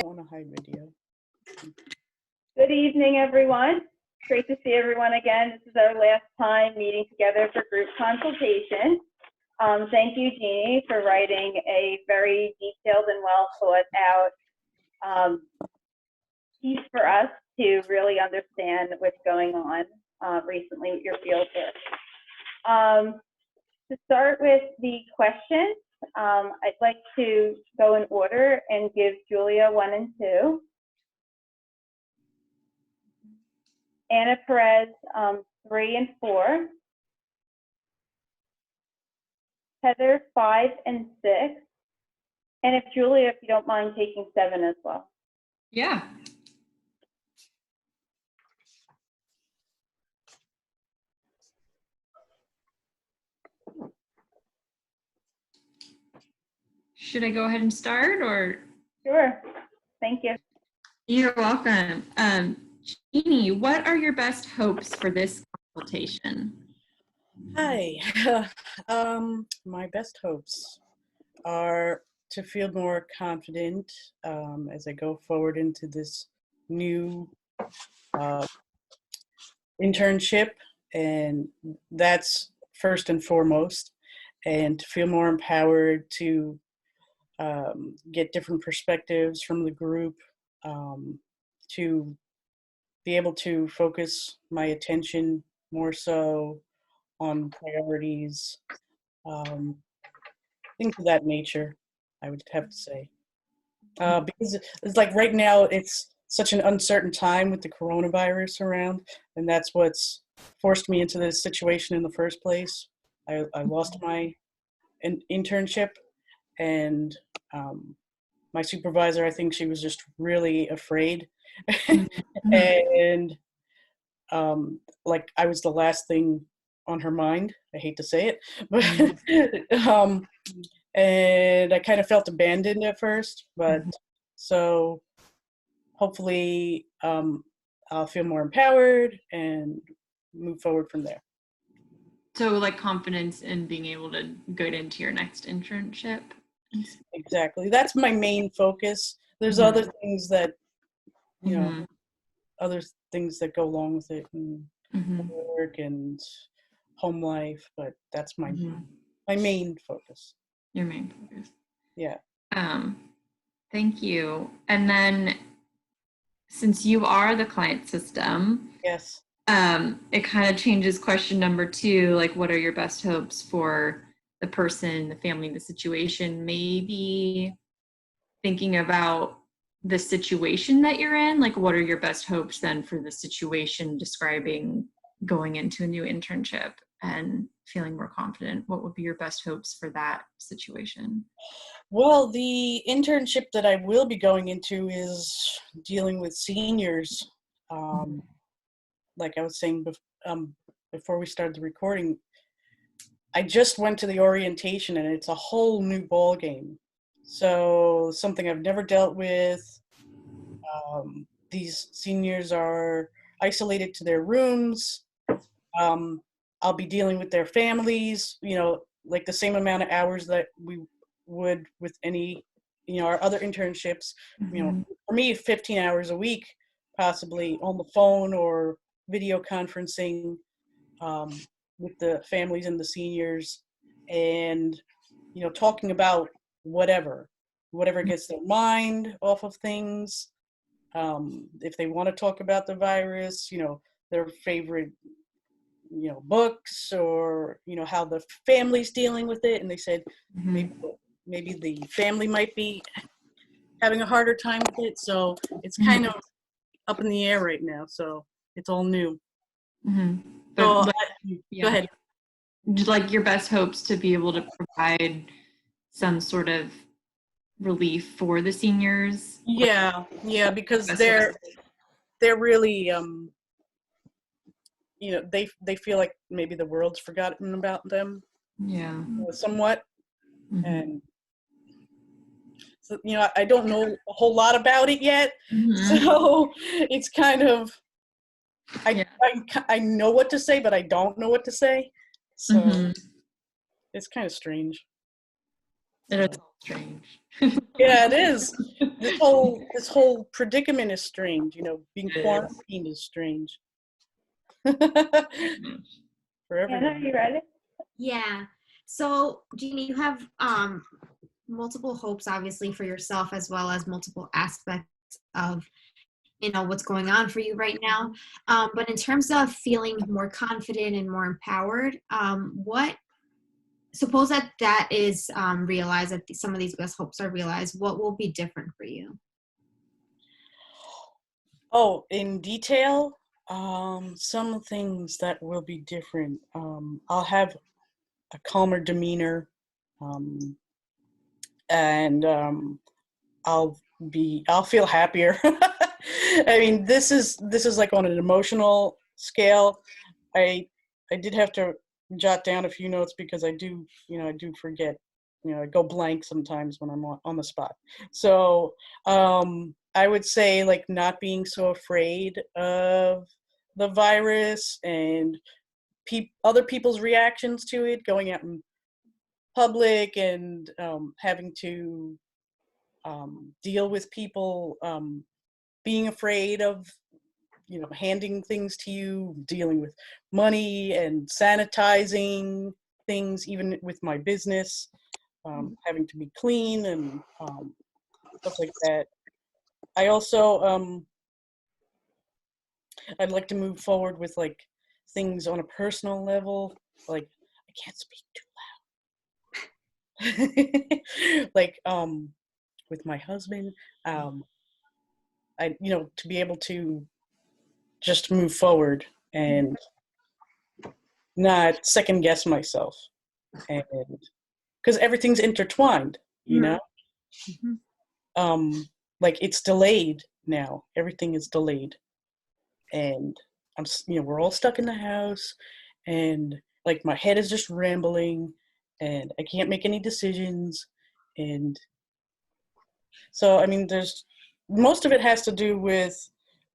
On a high video. Good evening, everyone. Great to see everyone again. This is our last time meeting together for group consultation. Thank you, Jeannie, for writing a very detailed and well thought out piece for us to really understand what's going on recently with your field work. To start with the questions, I'd like to go in order and give Julia 1 and 2. Anna Perez, 3 and 4. Heather, 5 and 6. And if Julia, if you don't mind taking 7 as well. Yeah. Should I go ahead and start, or? Sure. Thank you. You're welcome. Jeannie, what are your best hopes for this consultation? Hi. My best hopes are to feel more confident as I go forward into this new internship, and that's first and foremost, and to feel more empowered to get different perspectives from the group, to be able to focus my attention more so on priorities, things of that nature, I would have to say. Because it's like right now, it's such an uncertain time with the coronavirus around, and that's what's forced me into this situation in the first place. I lost my internship, and my supervisor, I think she was just really afraid. And like I was the last thing on her mind. I hate to say it, but and I kind of felt abandoned at first, but so hopefully I'll feel more empowered and move forward from there. So like confidence in being able to get into your next internship? Exactly. That's my main focus. There's other things that, you know, other things that go along with it, and work and home life, but that's my main focus. Your main focus. Yeah. Thank you. And then since you are the client system, Yes. It kind of changes question number 2, like what are your best hopes for the person, the family, the situation? Maybe thinking about the situation that you're in, like what are your best hopes then for the situation, describing going into a new internship and feeling more confident? What would be your best hopes for that situation? Well, the internship that I will be going into is dealing with seniors. Like I was saying before we started the recording, I just went to the orientation, and it's a whole new ball game. So something I've never dealt with. These seniors are isolated to their rooms. I'll be dealing with their families, you know, like the same amount of hours that we would with any, you know, our other internships. You know, for me, 15 hours a week, possibly on the phone or video conferencing with the families and the seniors, and, you know, talking about whatever gets their mind off of things. If they want to talk about the virus, you know, their favorite, you know, books, or, you know, how the family's dealing with it. And they said maybe the family might be having a harder time with it. So it's kind of up in the air right now. So it's all new. So go ahead. Like your best hopes to be able to provide some sort of relief for the seniors? Yeah, because they're really you know, they feel like maybe the world's forgotten about them. Yeah. Somewhat. And so, you know, I don't know a whole lot about it yet. So it's kind of I know what to say, but I don't know what to say. So it's kind of strange. It is strange. Yeah, it is. this whole predicament is strange. Being It is. quarantined is strange for Anna, are everyone. you ready? Yeah. So, Jeannie, you have multiple hopes, obviously, for yourself, as well as multiple aspects of, what's going on for you right now. But in terms of feeling more confident and more empowered, suppose that is realized, that some of these best hopes are realized, what will be different for you? Oh, in detail, some things that will be different. I'll have a calmer demeanor, um, and I'll feel happier. I mean, this is like on an emotional scale. I did have to jot down a few notes because I do forget. I go blank sometimes when I'm on the spot. So I would say like not being so afraid of the virus and other people's reactions to it, going out in public and having to deal with people being afraid of handing things to you, dealing with money and sanitizing things, even with my business, having to be clean and stuff like that. I also I'd like to move forward with like things on a personal level. Like I can't speak too loud. Like with my husband, I to be able to just move forward and not second guess myself, and because everything's intertwined, Mhm. like it's delayed now. Everything is delayed, and we're all stuck in the house, and like my head is just rambling, and I can't make any decisions, and so I mean, there's most of it has to do with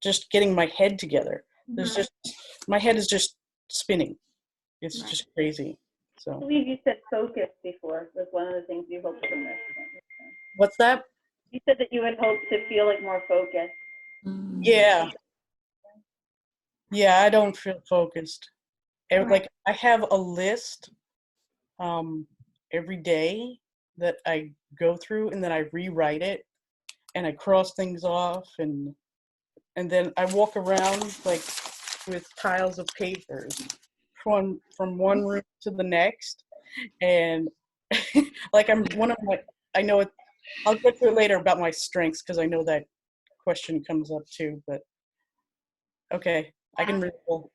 just getting my head together. There's just my head is just spinning. It's Right. just crazy. I So believe you said focus before was one of the things you hoped from this. what's that? You said that you would hope to feel like more focused. Yeah, I don't feel focused. Like I have a list every day that I go through, and then I rewrite it, and I cross things off, and then I walk around like with piles of papers from one room to the next, and like I know it. I'll get to it later about my strengths because I know that question comes up too. But okay, I can recall.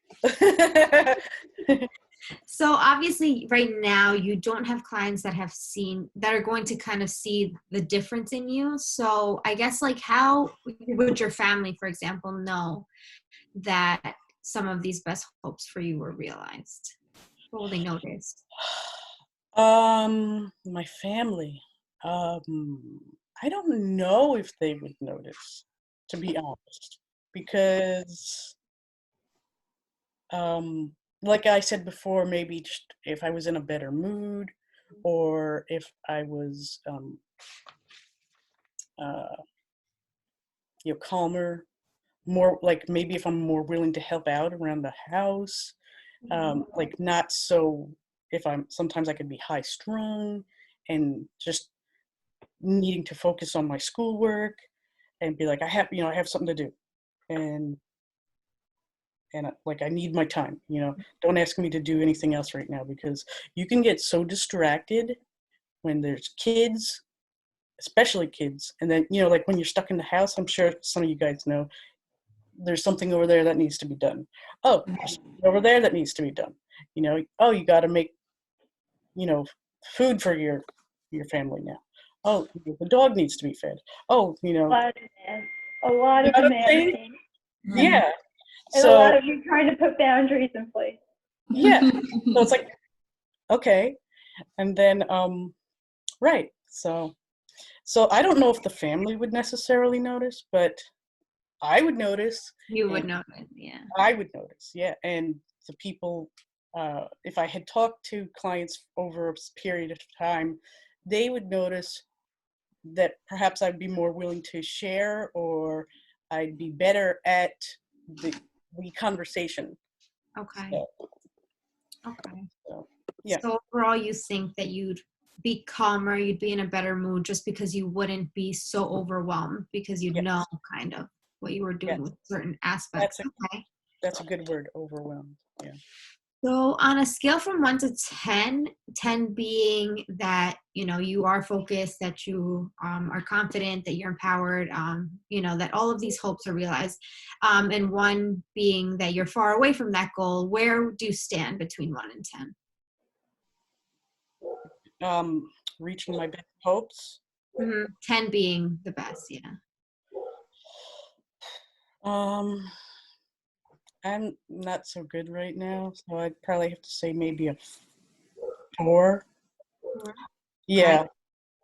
So obviously right now you don't have clients that are going to kind of see the difference in you. So I guess like how would your family, for example, know that some of these best hopes for you were realized? What will they notice? My family. I don't know if they would notice, to be honest, because like I said before, maybe just if I was in a better mood, or if I was uh, calmer, more like maybe if I'm more willing to help out around the house, like not so. If sometimes I could be high strung and just needing to focus on my schoolwork and be like, I have something to do, and like I need my time. Don't ask me to do anything else right now, because you can get so distracted when there's kids, especially kids, and then like when you're stuck in the house. I'm sure some of you guys know there's something over there that needs to be done. Oh, there's something over there that needs to be done. Oh, you got to make food for your family now. Oh, the dog needs to be fed. Oh, A lot of demand. A lot You of know what I'm saying? demand. Yeah. And a So lot of you trying to put boundaries in place. yeah. So it's like, okay. And then right. So I don't know if the family would necessarily notice, but I would notice. You would and notice, yeah. I would notice, yeah. And the people, if I had talked to clients over a period of time, they would notice that perhaps I'd be more willing to share, or I'd be better at the conversation. Okay. So, Okay. so, yeah. So overall, you think that you'd be calmer, you'd be in a better mood just because you wouldn't be so overwhelmed because you'd Yes. know kind of what you were doing Yes. with certain aspects. Okay. That's a good word, overwhelmed. Yeah. So on a scale from 1 to 10, 10 being that, you know, you are focused, that you are confident, that you're empowered, you know, that all of these hopes are realized, and 1 being that you're far away from that goal, where do you stand between 1 and 10? Reaching my best hopes. 10 being the best, yeah. I'm not so good right now, so I'd probably have to say maybe a 4. Yeah. Right.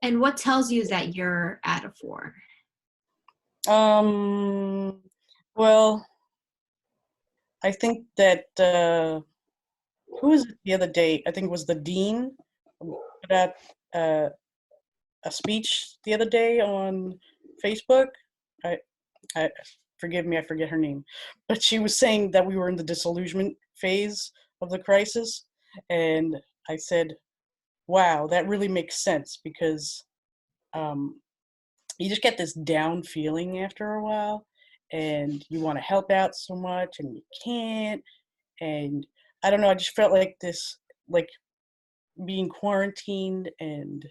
And what tells you that you're at a 4? Well, I think that who was it the other day? I think it was the dean put out a speech the other day on Facebook. I forgive me, I forget her name, but she was saying that we were in the disillusionment phase of the crisis, and I said, "Wow, that really makes sense," because you just get this down feeling after a while, and you want to help out so much, and you can't, and I don't know. I just felt like this, like being quarantined and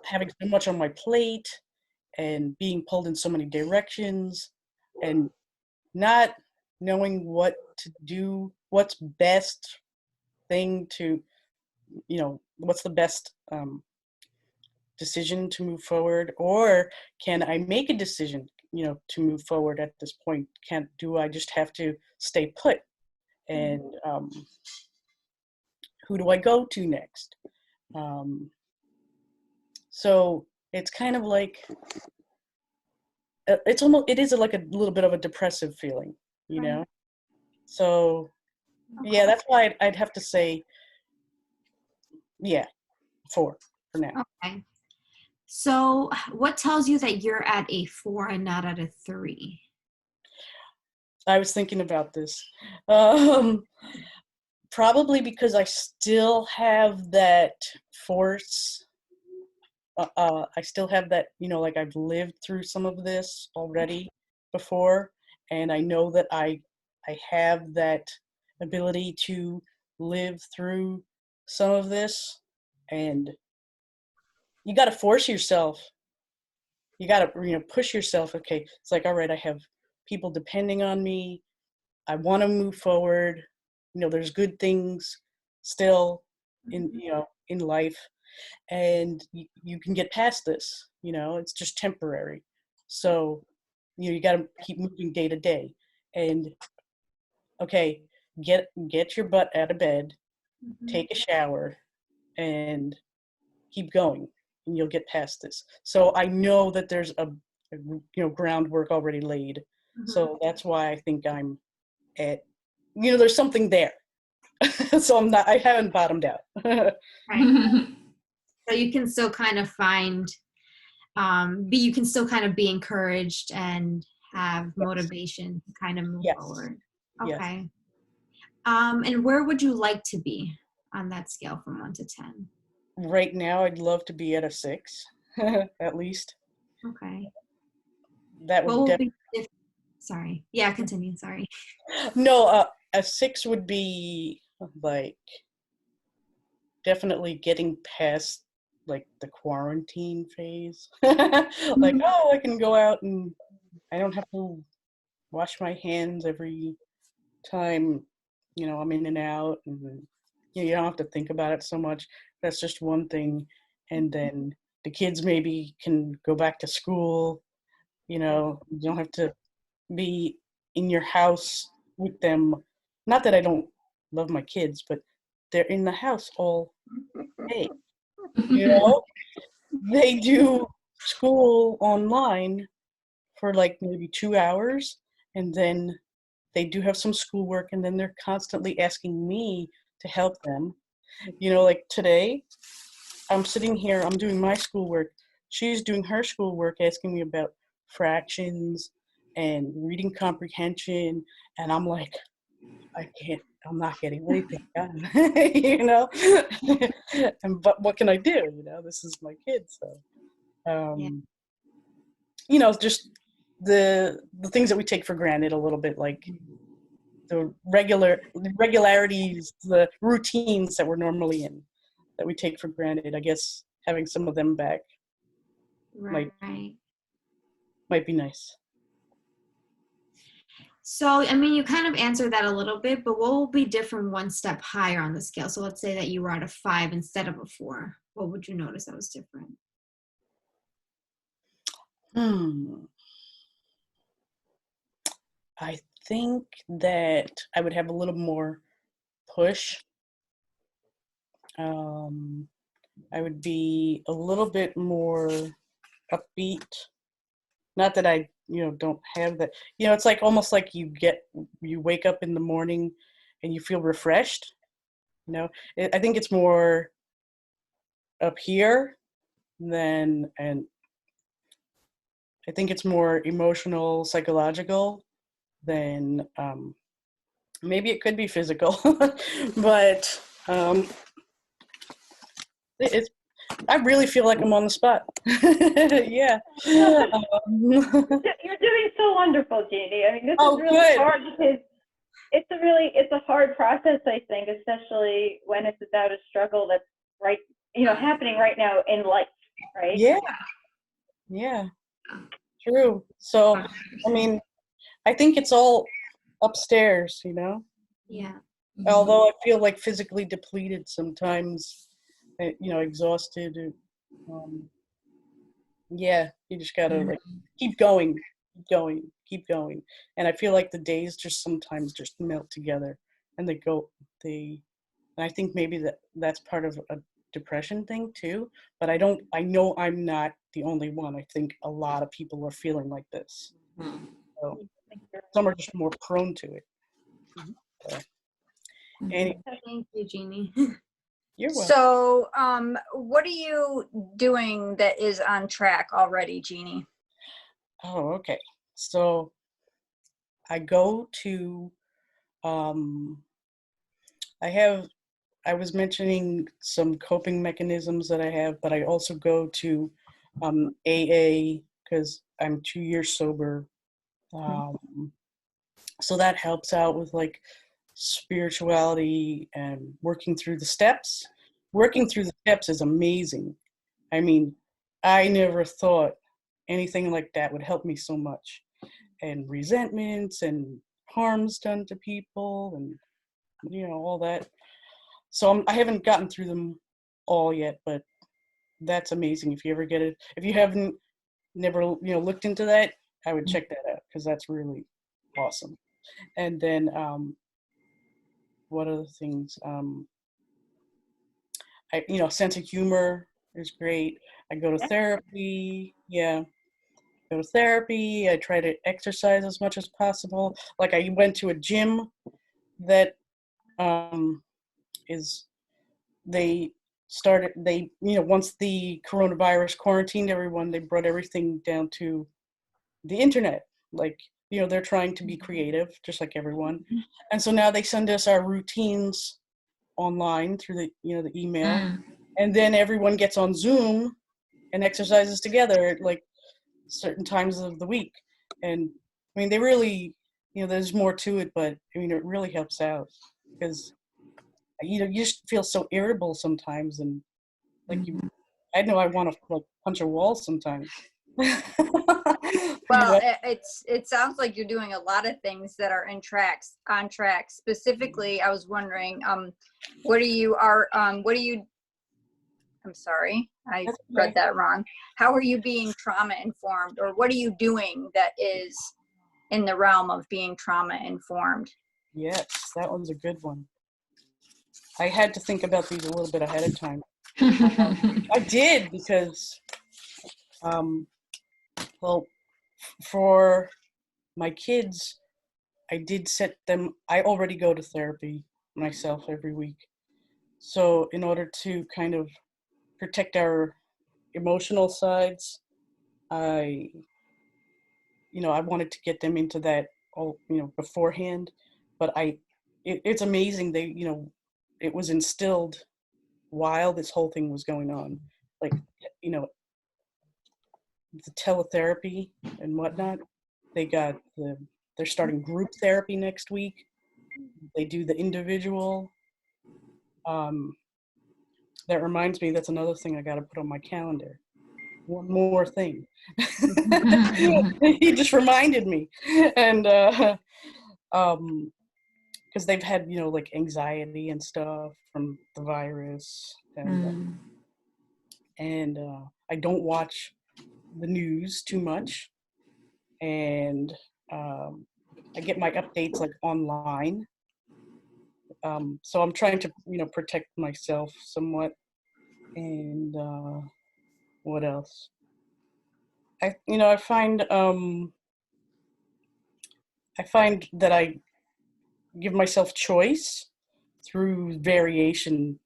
having so much on my plate and being pulled in so many directions and not knowing what to do, what's best thing to, what's the best decision to move forward, or can I make a decision, to move forward at this point? Do I just have to stay put? And who do I go to next? So it's kind of like, it is like a little bit of a depressive feeling, you know? So yeah, that's why I'd have to say, yeah, 4 for now. Okay. So what tells you that you're at a 4 and not at a 3? I was thinking about this. Probably because I still have that force. I still have that, like I've lived through some of this already before, and I know that I have that ability to live through some of this, and you got to force yourself. You got to, push yourself. Okay, it's like, all right, I have people depending on me. I want to move forward. There's good things still in life, and you can get past this. It's just temporary. So you got to keep moving day to day, and okay, get your butt out of bed, take a shower, and keep going, and you'll get past this. So I know that there's a groundwork already laid. So that's why I think I'm at, there's something there. So I haven't bottomed out. Right. So you can still kind of find, you can still kind of be encouraged and have motivation to kind of move forward. Okay. Yes. And where would you like to be on that scale from 1 to 10? Right now, I'd love to be at a 6, at least. Okay. That would sorry. Yeah, continue. Sorry. No, a 6 would be like definitely getting past like the quarantine phase. Like, oh, I can go out and I don't have to wash my hands every time, I'm in and out, and you don't have to think about it so much. That's just one thing. And then the kids maybe can go back to school, you don't have to be in your house with them. Not that I don't love my kids, but they're in the house all day. They do school online for like maybe 2 hours, and then they do have some schoolwork, and then they're constantly asking me to help them. Like today, I'm sitting here, I'm doing my schoolwork, she's doing her schoolwork, asking me about fractions and reading comprehension, and I'm like, I'm not getting anything done, you know. But what can I do? You know, this is my kid, so Yeah. you know, just the things that we take for granted a little bit, like the regularities, the routines that we're normally in, that we take for granted. I guess having some of them back might Right. might be nice. So, I mean, you kind of answered that a little bit, but what will be different one step higher on the scale? So let's say that you were at a 5 instead of a 4. What would you notice that was different? Hmm. I think that I would have a little more push. Um, I would be a little bit more upbeat. Not that I, you know, don't have that. You know, it's like almost like you wake up in the morning and you feel refreshed. You know, I think it's more up here than, and I think it's more emotional, psychological than maybe it could be physical, but it's. I really feel like I'm on the spot. Yeah. You're doing so wonderful, Jeannie. I mean, this Oh, is really good. hard because it's a hard process, I think, especially when it's about a struggle that's right, happening right now in life, right? Yeah. Yeah. True. So, I mean, I think it's all upstairs, you know? Yeah. Although I feel like physically depleted sometimes, you know, exhausted. Um, yeah, you just gotta like keep going, keep going, keep going. And I feel like the days just sometimes just melt together and they, and I think maybe that's part of a depression thing too, but I know I'm not the only one. I think a lot of people are feeling like this. So some are just more prone to it. So, anyway, Thank you, Jeannie. you're welcome. So, what are you doing that is on track already, Jeannie? Oh, okay. So I go to, I have, I was mentioning some coping mechanisms that I have, but I also go to AA because I'm 2 years sober. So that helps out with like spirituality and working through the steps. Working through the steps is amazing. I mean, I never thought anything like that would help me so much. And resentments and harms done to people and, you know, all that. So I haven't gotten through them all yet, but that's amazing. If you ever get it, if you haven't never, you know, looked into that, I would check that out because that's really awesome. And then what other things? You know, sense of humor is great. I go to therapy. Yeah, go to therapy. I try to exercise as much as possible. Like I went to a gym that is they you know, once the coronavirus quarantined everyone, they brought everything down to the internet. Like, you know, they're trying to be creative just like everyone, and so now they send us our routines online through the, you know, the email, and then everyone gets on Zoom and exercises together at like certain times of the week. And I mean, they really, you know, there's more to it, but I mean, it really helps out because, you know, you just feel so irritable sometimes, and like I know I want to like punch a wall sometimes. You Well, know? it sounds like you're doing a lot of things that are on track. Specifically, I was wondering, what are you? I'm sorry, I That's read okay. that wrong. How are you being trauma informed, or what are you doing that is in the realm of being trauma informed? Yes, that one's a good one. I had to think about these a little bit ahead of time. I did because, well, for my kids, I did set them, I already go to therapy myself every week. So in order to kind of protect our emotional sides, I I wanted to get them into that all, beforehand, but it's amazing it was instilled while this whole thing was going on, like, you know, the teletherapy and whatnot. They're starting group therapy next week. They do the individual. Um, that reminds me, that's another thing I got to put on my calendar. One more thing. He just reminded me, and because they've had like anxiety and stuff from the virus, and I don't watch the news too much, and I get my updates like online. So I'm trying to protect myself somewhat, and what else? I find that I give myself choice through variation.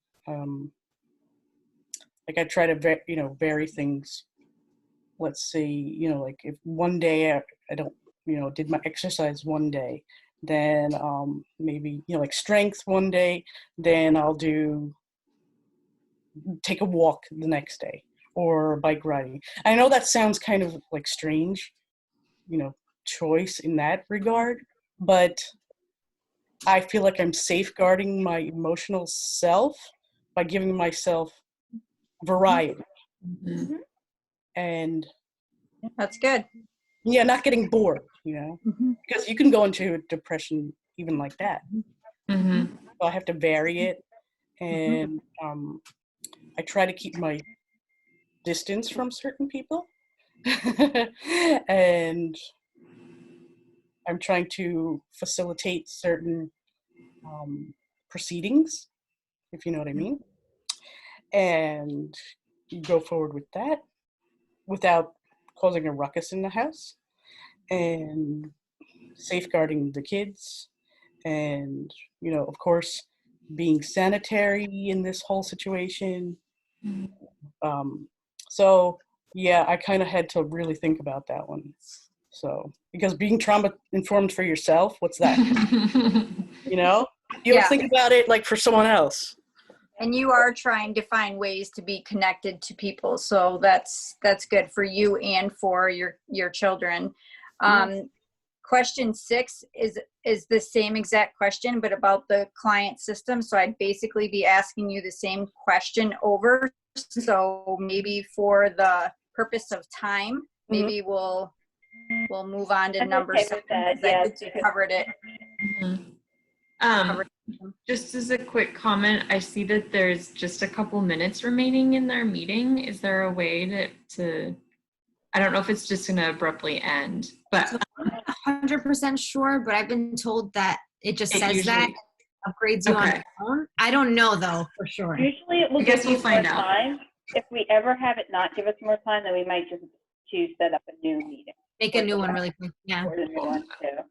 Like I try to vary things. Let's see, like if one day I don't did my exercise one day, then maybe like strength one day, then I'll take a walk the next day, or bike riding. I know that sounds kind of like strange, choice in that regard, but I feel like I'm safeguarding my emotional self by giving myself variety. Mhm. And That's good. yeah, not getting bored, because you can go into a depression even like that. Mhm. So I have to vary it, and I try to keep my distance from certain people, and I'm trying to facilitate certain proceedings, if you know what I mean, and go forward with that without causing a ruckus in the house, and safeguarding the kids, and of course being sanitary in this whole situation. um, so yeah, I kind of had to really think about that one, so because being trauma informed for yourself, what's that? you know you don't Yeah. think about it like for someone else. And you are trying to find ways to be connected to people, so that's good for you and for your children. Question 6 is the same exact question, but about the client system. So I'd basically be asking you the same question over. So maybe for the purpose of time, maybe we'll move on to I'm number okay 7, with that, because I yes, think you because- covered it. Just as a quick comment, I see that there's just a couple minutes remaining in their meeting. Is there a way to I don't know if it's just going to abruptly end, but So I'm not 100% sure, but I've been told that it just it says that usually, upgrades you on okay. the phone. I don't know though for sure. Usually it will I guess give you we'll find more out. time. If we ever have it not give us more time, then we might just choose set up a new meeting. Make a new one really quick. Yeah. Or the new one too.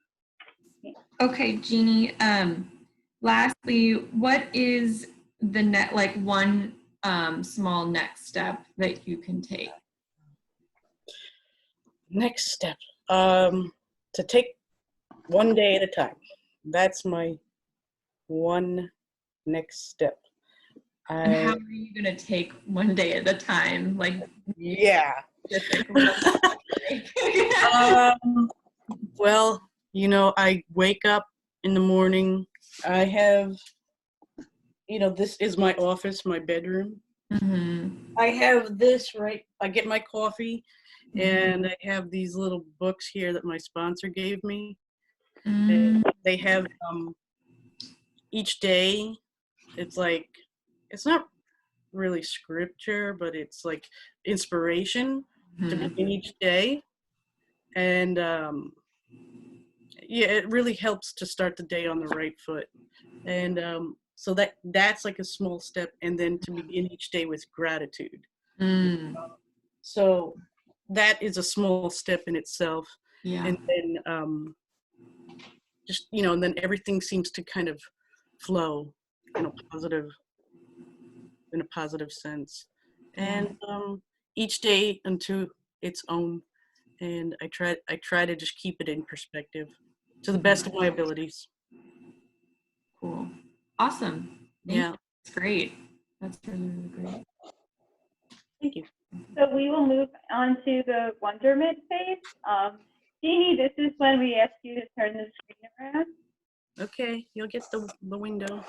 Okay, Jeannie. Lastly, what is the one small next step that you can take? Next step, to take one day at a time. That's my one next step. And how are you going to take one day at a time? Like, Yeah. Well, I wake up in the morning. I have, this is my office, my bedroom. I have this, right? I get my coffee, and I have these little books here that my sponsor gave me. And they have each day, it's like, it's not really scripture, but it's like inspiration to begin each day. And yeah, it really helps to start the day on the right foot. And so that's like a small step, and then to begin each day with gratitude. So that is a small step in itself. Yeah. And then just and then everything seems to kind of flow in a positive sense. And each day unto its own, and I try to just keep it in perspective to the best of my abilities. Cool. Awesome. Thank Yeah, you. That's great. That's really, really great. thank you. So we will move on to the wonderment phase. Jeannie, this is when we ask you to turn the screen around. Okay, you'll get the window.